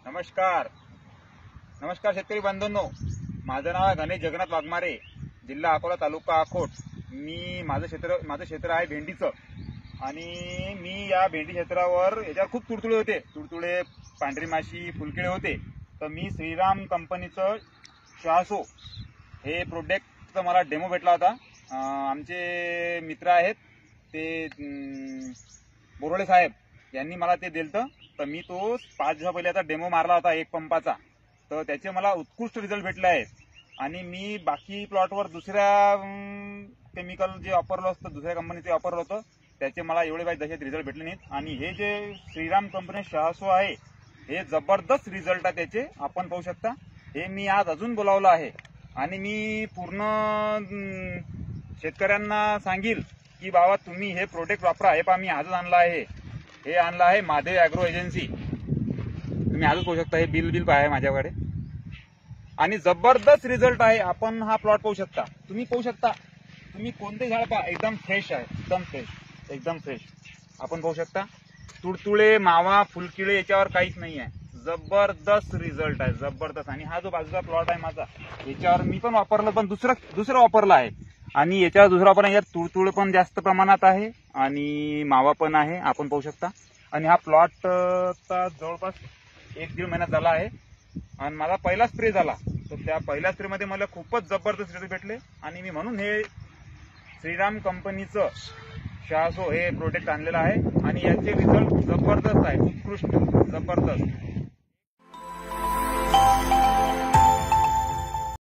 नमस्कार नमस्कार शेतकरी बांधवांनो, माझं नाव आहे गणेश जगन्नाथ वाघमारे, जिल्हा अकोला, तालुका अकोट। माझं क्षेत्र आहे भेंडीचं आणि मी या भेंडी क्षेत्रावर याच्यावर खूप तुडतुडे होते, पांढरी माशी, फुलकिडे होते। तर मी श्रीराम कंपनीचं शहासो हे प्रोडक्टचा मला डेमो भेटला होता। आमचे मित्र आहेत ते बोरोळे साहेब यांनी मला ते दिलं। तर मी तो 5 दिवसा पहिले आता डेमो मारला होता एक पंपाचा, तर त्याचे मला उत्कृष्ट रिझल्ट भेटले आहेत। आणि मी बाकी प्लॉटवर दुसऱ्या केमिकल जे वापरलं असतं, दुसऱ्या कंपनीचे वापरलं होतं, त्याचे मला एवढे काही जसे रिझल्ट भेटले नाहीत। आणि हे जे श्रीराम कंपनी शहासो आहे हे जबरदस्त रिझल्ट आहे त्याचे, आपण पाहू शकता। हे मी आज अजून बोलावलं आहे आणि मी पूर्ण शेतकऱ्यांना सांगेल की बाबा तुम्ही हे प्रोडक्ट वापरा। हे पहा, मी आजच आणलं आहे, हे आणलं आहे महादेव ॲग्रो एजन्सी, तुम्ही आजच पाहू शकता। हे बिल आहे माझ्याकडे आणि जबरदस्त रिझल्ट आहे। आपण हा प्लॉट पाहू शकता, तुम्ही पाहू शकता, तुम्ही कोणते झाड पहा, एकदम फ्रेश आहे, एकदम फ्रेश आपण पाहू शकता। तुडतुळे, मावा, फुलकिळे याच्यावर काहीच नाही आहे, जबरदस्त रिझल्ट आहे, जबरदस्त। आणि हा जो बाजूचा प्लॉट आहे माझा, याच्यावर मी पण वापरलं, पण दुसरं वापरलं आहे। आणि याच्यावर दुसरा वापर, यात तुडतुळे पण जास्त प्रमाणात आहे आणि मावा पण आहे, आपण पाहू शकता। आणि हा प्लॉट जवळपास 1-1.5 महिन्यात झाला आहे आणि माझा पहिला स्प्रे झाला, तर त्या पहिल्या स्प्रेमध्ये मला खूपच जबरदस्त रिझल्ट भेटले। आणि मी म्हणून हे श्रीराम कंपनीचं शहासो हे प्रोडक्ट आणलेलं आहे आणि याचे रिझल्ट जबरदस्त आहे, उत्कृष्ट, जबरदस्त।